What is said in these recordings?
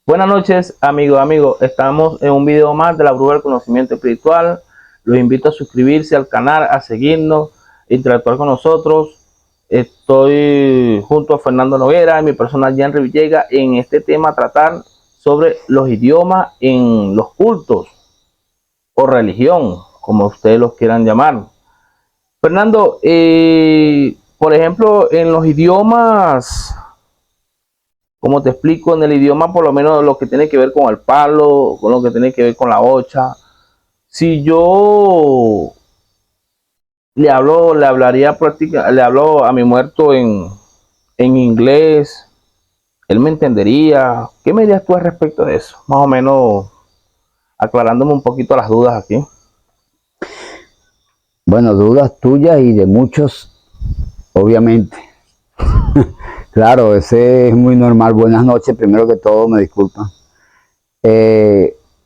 Buenas noches, amigos. Estamos en un video más de la Brújula del Conocimiento Espiritual. Los invito a suscribirse al canal, a seguirnos, a interactuar con nosotros. Estoy junto a Fernando Noguera y mi persona Henry Villegas en este tema, tratar sobre los idiomas en los cultos o religión, como ustedes los quieran llamar. Fernando, por ejemplo, en los idiomas, como te explico, en el idioma, por lo menos lo que tiene que ver con el palo, con lo que tiene que ver con la ocha, si yo le hablo a mi muerto en inglés, él me entendería. ¿Qué me dirías tú al respecto de eso? Más o menos aclarándome un poquito las dudas aquí. Bueno, dudas tuyas y de muchos, obviamente. Claro, ese es muy normal. Buenas noches, primero que todo, me disculpan.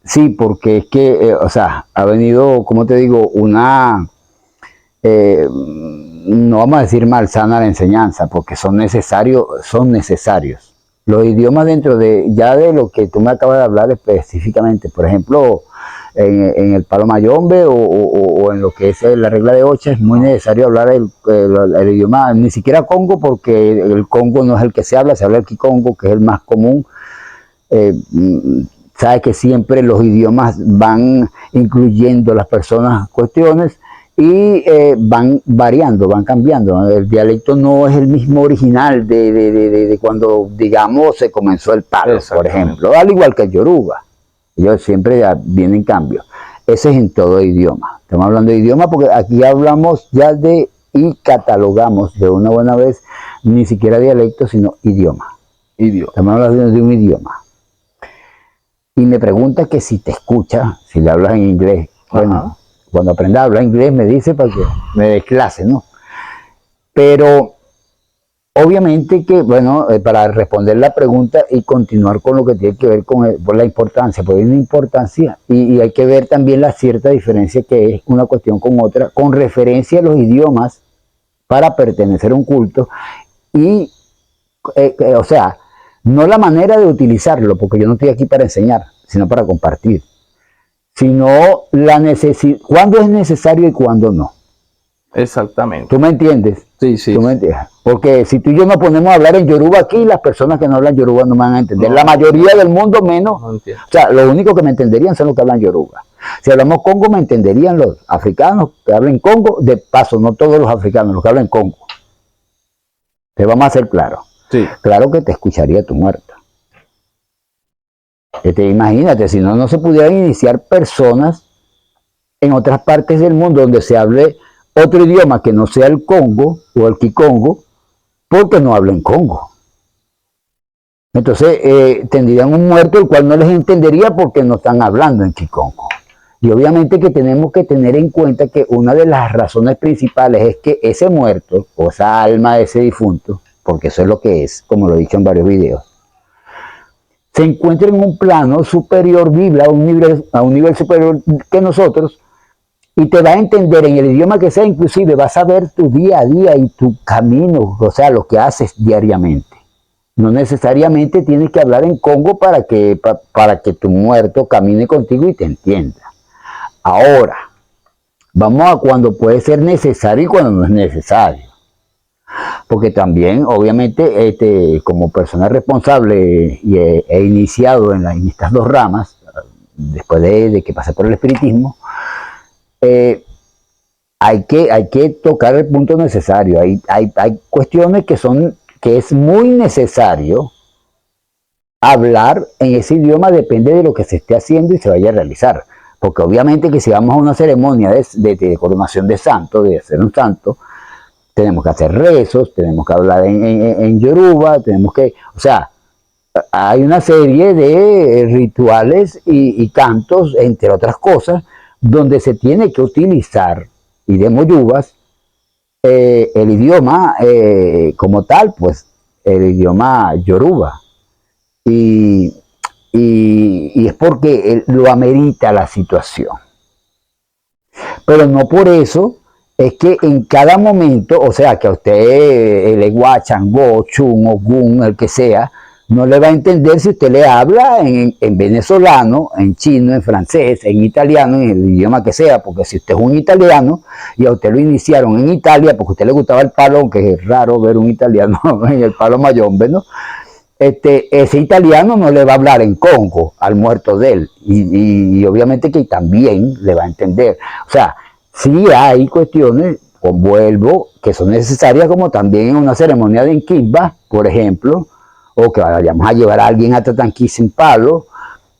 Sí, porque es que, o sea, ha venido, como te digo, no vamos a decir malsana la enseñanza, porque son necesarios. Los idiomas dentro ya de lo que tú me acabas de hablar específicamente, por ejemplo, en el palo mayombe o en lo que es la regla de ocha, es muy necesario hablar el idioma, ni siquiera congo, porque el congo no es el que se habla el kikongo, que es el más común. Sabes que siempre los idiomas van incluyendo las personas cuestiones y van variando, van cambiando. El dialecto no es el mismo original de cuando, digamos, se comenzó el palo, por ejemplo, al igual que el yoruba. Ellos siempre ya vienen cambios. Ese es en todo idioma. Estamos hablando de idioma porque aquí hablamos ya y catalogamos de una buena vez, ni siquiera dialecto, sino idioma. Estamos hablando de un idioma. Y me pregunta que si te escucha, si le hablas en inglés. Bueno, cuando aprenda a hablar inglés me dice para que me dé clase, ¿no? Pero obviamente que, bueno, para responder la pregunta y continuar con lo que tiene que ver con la importancia, porque hay una importancia y hay que ver también la cierta diferencia que es una cuestión con otra, con referencia a los idiomas para pertenecer a un culto y, o sea, no la manera de utilizarlo, porque yo no estoy aquí para enseñar, sino para compartir, sino la necesidad, cuándo es necesario y cuándo no. Exactamente. ¿Tú me entiendes? Sí, sí. ¿Tú me entiendes? Porque si tú y yo nos ponemos a hablar en yoruba aquí, las personas que no hablan yoruba no me van a entender. No, la mayoría del mundo menos. No entiendo. O sea, lo único que me entenderían son los que hablan yoruba. Si hablamos congo, me entenderían los africanos que hablan congo. De paso, no todos los africanos, los que hablan congo. Te vamos a hacer claro. Sí. Claro que te escucharía tu muerto. Imagínate, si no, no se pudieran iniciar personas en otras partes del mundo donde se hable otro idioma que no sea el congo o el kikongo, porque no hablan congo. Entonces tendrían un muerto el cual no les entendería porque no están hablando en kikongo. Y obviamente que tenemos que tener en cuenta que una de las razones principales es que ese muerto o esa alma de ese difunto, porque eso es lo que es, como lo he dicho en varios videos, se encuentra en un plano superior, vibra a un nivel superior que nosotros, y te va a entender en el idioma que sea, inclusive vas a ver tu día a día y tu camino, o sea, lo que haces diariamente. No necesariamente tienes que hablar en congo para que tu muerto camine contigo y te entienda. Ahora, vamos a cuando puede ser necesario y cuando no es necesario. Porque también, obviamente, como persona responsable y he iniciado en estas dos ramas, después de que pasé por el espiritismo, hay que tocar el punto necesario. Hay cuestiones que es muy necesario hablar en ese idioma, depende de lo que se esté haciendo y se vaya a realizar. Porque obviamente que si vamos a una ceremonia de coronación de santo, de ser un santo, tenemos que hacer rezos, tenemos que hablar en yoruba, o sea, hay una serie de rituales y cantos, entre otras cosas, donde se tiene que utilizar, y de moyubas, el idioma como tal, pues el idioma yoruba. Y es porque lo amerita la situación. Pero no por eso es que en cada momento, o sea, que a usted el Eguá, Changó, Chun, Ogún, el que sea, no le va a entender si usted le habla en venezolano, en chino, en francés, en italiano, en el idioma que sea, porque si usted es un italiano y a usted lo iniciaron en Italia porque a usted le gustaba el palo, aunque es raro ver un italiano en el palo mayombe, ¿no? Ese italiano no le va a hablar en Congo al muerto de él, y obviamente que también le va a entender. O sea, sí hay cuestiones, vuelvo, que son necesarias, como también en una ceremonia de Inquimba, por ejemplo, o que vayamos a llevar a alguien a Tatanquí sin palo,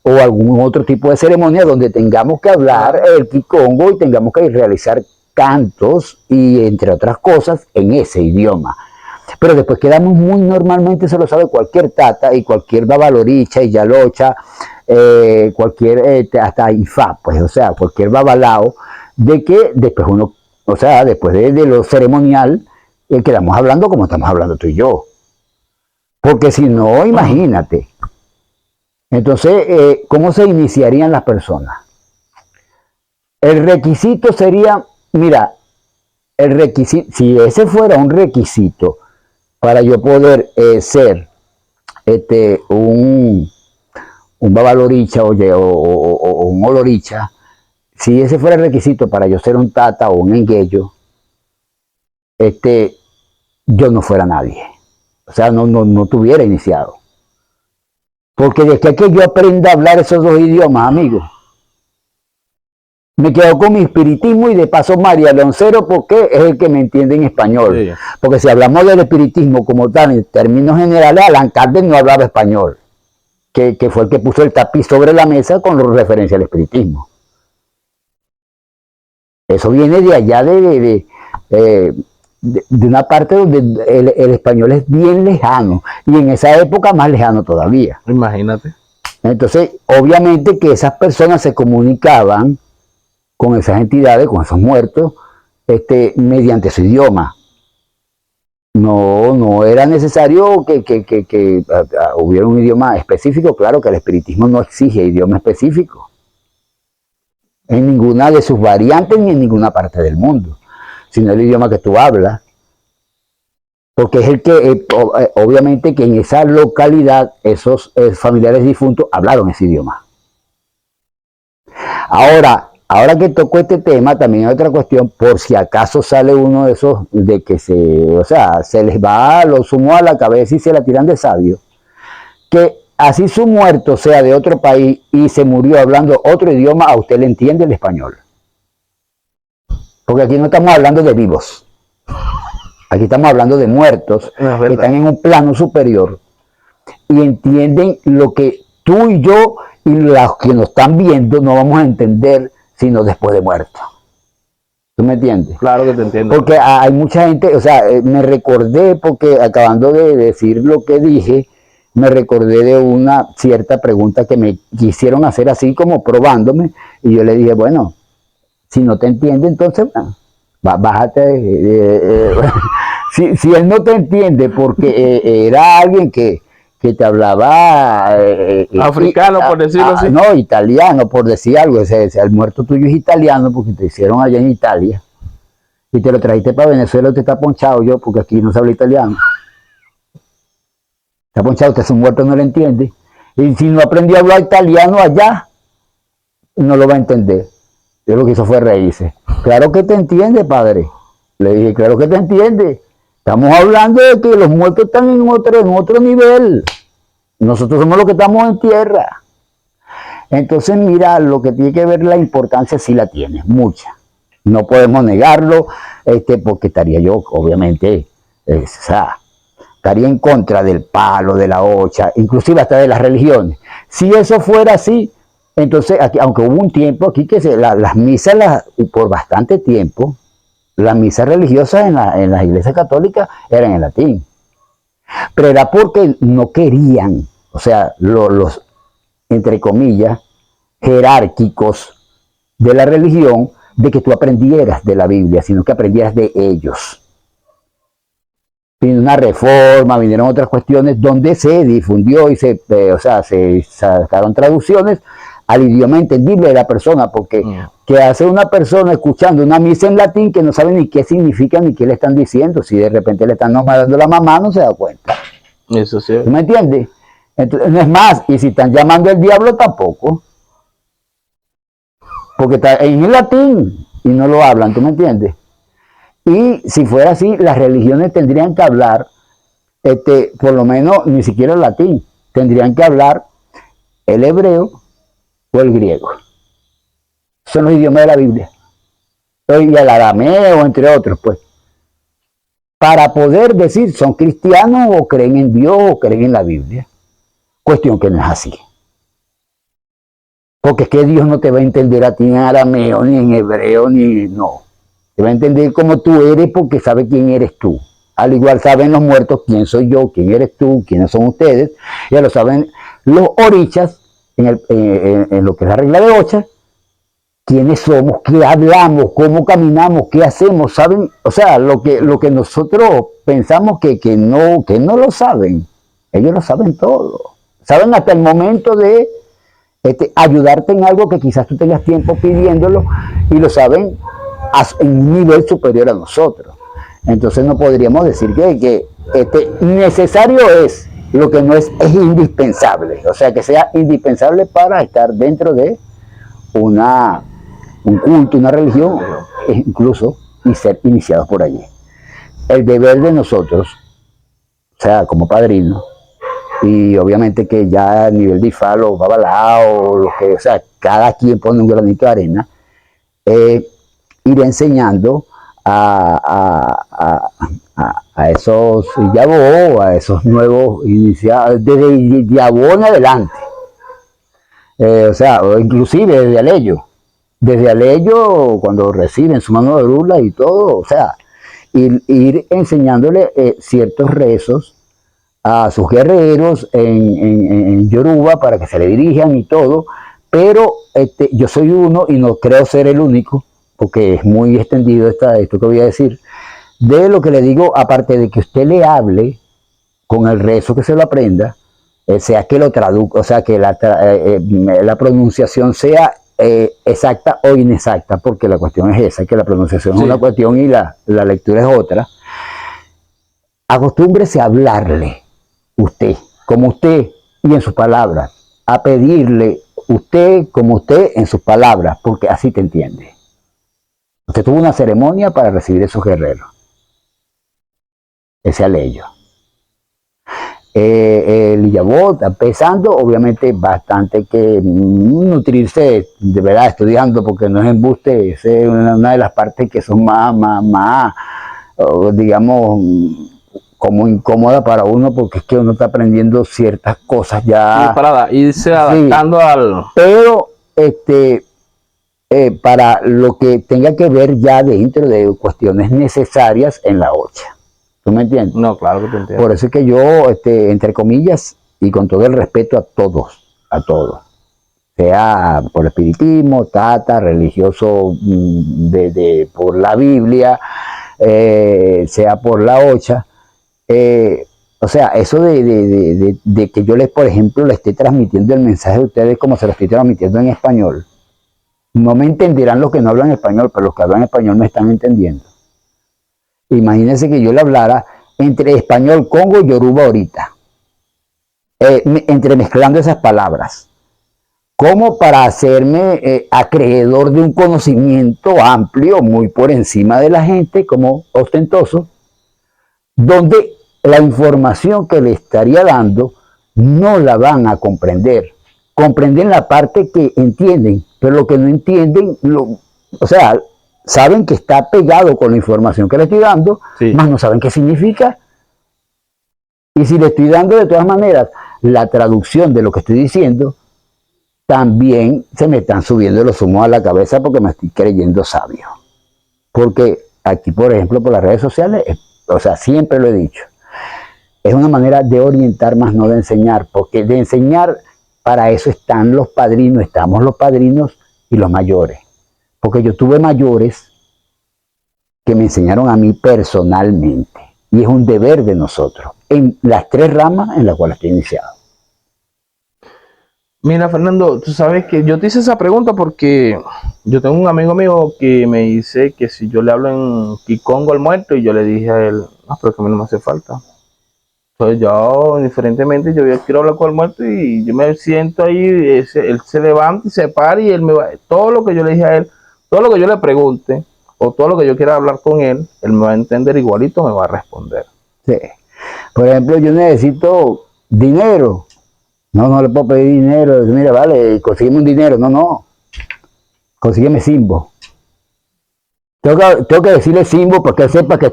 o algún otro tipo de ceremonia donde tengamos que hablar el Kikongo y tengamos que realizar cantos y entre otras cosas en ese idioma. Pero después quedamos muy normalmente, se lo sabe cualquier tata y cualquier babaloricha y yalocha, cualquier, hasta ifá, pues, o sea, cualquier babalao, de que después uno, o sea, después de lo ceremonial, quedamos hablando como estamos hablando tú y yo. Porque si no, imagínate. Entonces, ¿cómo se iniciarían las personas? El requisito sería, mira, el requisito, si ese fuera un requisito para yo poder ser un babaloricha o un oloricha, si ese fuera el requisito para yo ser un tata o un engueyo, yo no fuera nadie. O sea, no tuviera iniciado. Porque desde que yo aprenda a hablar esos dos idiomas, amigos, me quedo con mi espiritismo y de paso María Leoncero, porque es el que me entiende en español. Sí. Porque si hablamos del espiritismo como tal, en términos generales, Allan Kardec no hablaba español, que fue el que puso el tapiz sobre la mesa con referencia al espiritismo. Eso viene de allá de una parte donde el español es bien lejano, y en esa época más lejano todavía. Imagínate. Entonces, obviamente que esas personas se comunicaban con esas entidades, con esos muertos, mediante su idioma. No era necesario que hubiera un idioma específico. Claro que el espiritismo no exige idioma específico en ninguna de sus variantes ni en ninguna parte del mundo, sino el idioma que tú hablas, porque es el que, obviamente que en esa localidad esos familiares difuntos hablaron ese idioma. Ahora que tocó este tema, también hay otra cuestión, por si acaso sale uno de esos, de que se les va lo sumo a la cabeza y se la tiran de sabio, que así su muerto sea de otro país y se murió hablando otro idioma, a usted le entiende el español. Porque aquí no estamos hablando de vivos, aquí estamos hablando de muertos que están en un plano superior y entienden lo que tú y yo y los que nos están viendo no vamos a entender sino después de muerto. ¿Tú me entiendes? Claro que te entiendo. Porque hay mucha gente, o sea, me recordé, porque acabando de decir lo que dije, me recordé de una cierta pregunta que me quisieron hacer así como probándome, y yo le dije, bueno, si no te entiende, entonces bájate. Si él no te entiende porque era alguien que te hablaba africano, por decirlo así. No, italiano, por decir algo. El muerto tuyo es italiano porque te hicieron allá en Italia y te lo trajiste para Venezuela, usted está ponchado yo, porque aquí no se habla italiano. Está ponchado, usted es un muerto, no lo entiende. Y si no aprendió a hablar italiano allá, no lo va a entender. Yo lo que hizo fue reírse. Claro que te entiende, padre. Le dije, claro que te entiende. Estamos hablando de que los muertos están en otro nivel. Nosotros somos los que estamos en tierra. Entonces, mira, lo que tiene que ver la importancia sí la tiene, mucha. No podemos negarlo, porque estaría yo, obviamente, estaría en contra del palo, de la hocha, inclusive hasta de las religiones. Si eso fuera así, entonces, aquí, aunque hubo un tiempo aquí que las misas, por bastante tiempo, las misas religiosas en las iglesias católicas eran en latín. Pero era porque no querían, o sea, los entre comillas, jerárquicos de la religión, de que tú aprendieras de la Biblia, sino que aprendieras de ellos. Vino una reforma, vinieron otras cuestiones donde se difundió y se sacaron traducciones al idioma entendible de la persona, porque ¿qué hace una persona escuchando una misa en latín que no sabe ni qué significa ni qué le están diciendo? Si de repente le están nombrando la mamá, no se da cuenta. Eso sí. ¿Tú me entiendes? Entonces, no es más, y si están llamando al diablo tampoco, porque está en latín y no lo hablan, ¿tú me entiendes? Y si fuera así, las religiones tendrían que hablar, por lo menos ni siquiera el latín, tendrían que hablar el hebreo o el griego. Son los idiomas de la Biblia. Y el arameo, entre otros, pues. Para poder decir son cristianos o creen en Dios o creen en la Biblia. Cuestión que no es así. Porque es que Dios no te va a entender a ti en arameo, ni en hebreo, ni no. Te va a entender como tú eres porque sabe quién eres tú. Al igual saben los muertos quién soy yo, quién eres tú, quiénes son ustedes. Ya lo saben los orichas en lo que es la regla de Ocha. Quiénes somos, qué hablamos, cómo caminamos, qué hacemos, ¿saben? O sea, lo que nosotros pensamos que no lo saben. Ellos lo saben todo. Saben hasta el momento de ayudarte en algo que quizás tú tengas tiempo pidiéndolo y lo saben en un nivel superior a nosotros. Entonces no podríamos decir que necesario es, lo que no es indispensable. O sea, que sea indispensable para estar dentro de un culto, una religión, incluso, y ser iniciados por allí. El deber de nosotros, o sea, como padrinos, y obviamente que ya a nivel de IFA, los babalaos, o sea, cada quien pone un granito de arena, ir enseñando a esos Yabó, a esos nuevos iniciados, desde Yabó en adelante. O sea, inclusive desde Aleyo. Desde Aleyo, cuando reciben su mano de burla y todo, o sea, ir enseñándole ciertos rezos a sus guerreros en Yoruba para que se le dirijan y todo, pero yo soy uno y no creo ser el único, porque es muy extendido esto que voy a decir, de lo que le digo, aparte de que usted le hable con el rezo, que se lo aprenda, sea que lo traduzca, o sea que la pronunciación sea exacta o inexacta, porque la cuestión es esa, que la pronunciación es una cuestión y la lectura es otra. Acostúmbrese a hablarle usted, como usted y en sus palabras, a pedirle usted como usted en sus palabras, porque así te entiende. Usted tuvo una ceremonia para recibir esos guerreros, ese Aleyo. El Iyabot está empezando, obviamente bastante que nutrirse, de verdad, estudiando, porque no es embuste, es una de las partes que son más digamos, como incómoda para uno, porque es que uno está aprendiendo ciertas cosas ya. Sí, para irse adaptando al... Pero, para lo que tenga que ver ya dentro de cuestiones necesarias en la Ocha. ¿Tú me entiendes? No, claro que te entiendo. Por eso es que yo, entre comillas, y con todo el respeto a todos, sea por espiritismo, tata, religioso por la Biblia, sea por la Ocha, o sea, eso de que yo les, por ejemplo, les esté transmitiendo el mensaje a ustedes como se lo estoy transmitiendo en español, no me entenderán los que no hablan español, pero los que hablan español me están entendiendo. Imagínense que yo le hablara entre español, congo y yoruba ahorita, entremezclando esas palabras, como para hacerme acreedor de un conocimiento amplio, muy por encima de la gente, como ostentoso, donde la información que le estaría dando no la van a comprender. Comprenden la parte que entienden, pero lo que no entienden, o sea, saben que está pegado con la información que le estoy dando, sí, más no saben qué significa. Y si le estoy dando de todas maneras la traducción de lo que estoy diciendo, también se me están subiendo los humos a la cabeza porque me estoy creyendo sabio. Porque aquí, por ejemplo, por las redes sociales, o sea, siempre lo he dicho, es una manera de orientar más, no de enseñar, porque de enseñar, para eso están los padrinos, estamos los padrinos y los mayores. Porque yo tuve mayores que me enseñaron a mí personalmente. Y es un deber de nosotros, en las tres ramas en las cuales estoy iniciado. Mira, Fernando, tú sabes que yo te hice esa pregunta porque yo tengo un amigo mío que me dice que si yo le hablo en Kikongo al muerto, y yo le dije a él, no, pero que a mí no me hace falta. Pues yo, diferentemente, yo quiero hablar con el muerto y yo me siento ahí, él se levanta y se para y él me va, todo lo que yo le dije a él, todo lo que yo le pregunte o todo lo que yo quiera hablar con él me va a entender igualito, me va a responder. Sí. Por ejemplo, yo necesito dinero. No, no le puedo pedir dinero. Mira, vale, consígueme un dinero. No, no. Consígueme Simbo. Tengo que decirle Simbo para que él sepa que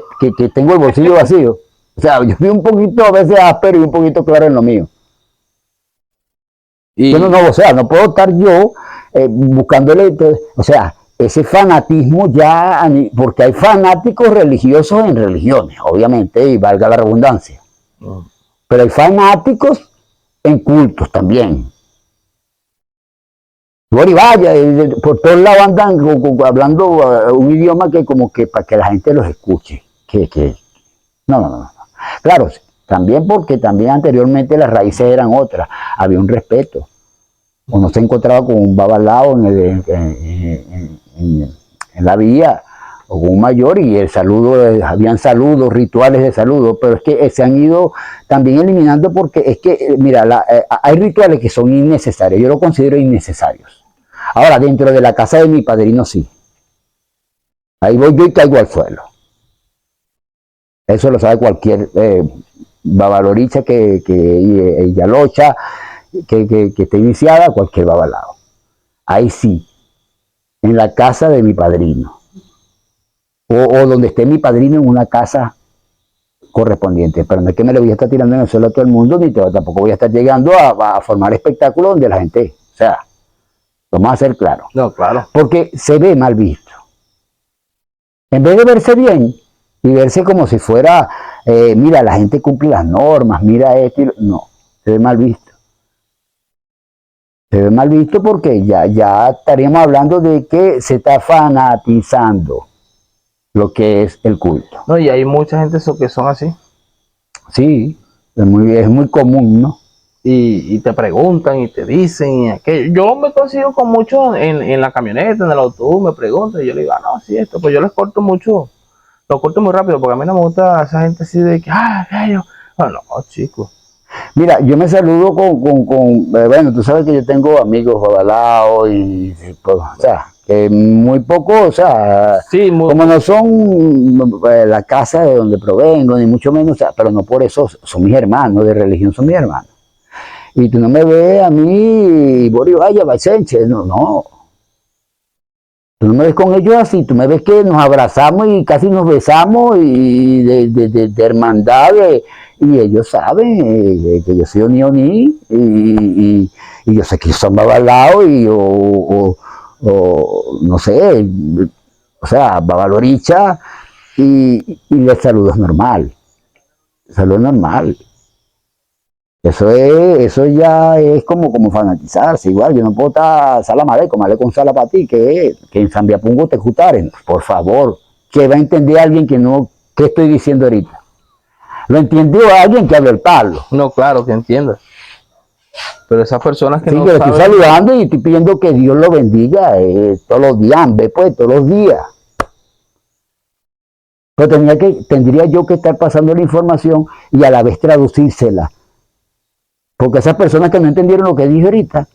tengo el bolsillo vacío. O sea, yo soy un poquito a veces áspero y un poquito claro en lo mío. Y Yo no, o sea, no puedo estar yo buscándole, o sea, ese fanatismo ya, porque hay fanáticos religiosos en religiones, obviamente, y valga la redundancia. Pero hay fanáticos en cultos también. Bueno, y vaya, por todos lados andan hablando un idioma que como que para que la gente los escuche. No. Claro, también porque también anteriormente las raíces eran otras, había un respeto. Uno se encontraba con un babalao en la vía o con un mayor y el saludo, habían saludos, rituales de saludo, pero es que se han ido también eliminando porque es que, mira, hay rituales que son innecesarios, yo los considero innecesarios. Ahora, dentro de la casa de mi padrino sí. Ahí voy yo y caigo al suelo. Eso lo sabe cualquier babaloricha que yalocha, que esté iniciada, cualquier babalao. Ahí sí, en la casa de mi padrino. O donde esté mi padrino en una casa correspondiente. Pero no es que me le voy a estar tirando en el suelo a todo el mundo, ni tampoco voy a estar llegando a formar espectáculos donde la gente, o sea, vamos a ser claros. no, claro. Porque se ve mal visto. En vez de verse bien y verse como si fuera, mira, la gente cumple las normas, mira esto, no, se ve mal visto. Se ve mal visto porque ya estaríamos hablando de que se está fanatizando lo que es el culto. No, y hay mucha gente que son así. Sí, es muy común, ¿no? Y te preguntan y te dicen que yo me consigo con mucho en la camioneta, en el autobús, me preguntan y yo le digo, no, sí, esto, pues yo les corto mucho, lo corto muy rápido porque a mí no me gusta esa gente así de que, gallo. No, chicos. Mira, yo me saludo bueno, tú sabes que yo tengo amigos babalaos y pues, o sea, que muy poco, o sea, sí, como no son la casa de donde provengo, ni mucho menos, o sea, pero no por eso, son mis hermanos, de religión son mis hermanos. Y tú no me ves a mí, Boris Vaya, Baisenche, no. Tú no me ves con ellos así, tú me ves que nos abrazamos y casi nos besamos y de hermandad, y ellos saben que yo soy Oni y yo sé que ellos son babalaos o no sé, o sea, babaloricha y el saludo es normal, el saludo es normal. Eso ya es como fanatizarse, igual, yo no puedo estar salamaleco, con sala para ti, que en Sambiapungo te jutaren, por favor, que va a entender a alguien ¿qué estoy diciendo ahorita? Lo entendió alguien que habla el palo. No, claro, que entiendas. Pero esas personas que sí, no pero saben... estoy saludando y estoy pidiendo que Dios lo bendiga todos los días, pues, todos los días. Pero tendría yo que estar pasando la información y a la vez traducírsela. Porque esas personas que no entendieron lo que dije ahorita,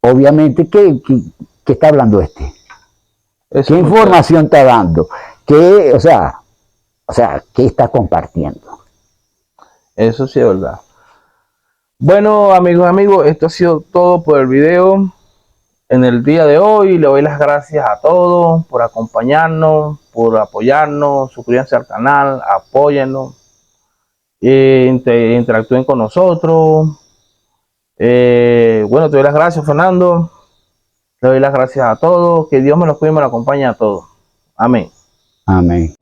obviamente, ¿qué está hablando este? Eso ¿Qué información está dando? O sea, ¿qué está compartiendo? Eso sí es verdad. Bueno, amigos, esto ha sido todo por el video en el día de hoy. Le doy las gracias a todos por acompañarnos, por apoyarnos. Suscríbanse al canal, apóyennos, interactúen con nosotros. Bueno, te doy las gracias, Fernando. Le doy las gracias a todos. Que Dios me los cuide y me los acompañe a todos. Amén. Amén.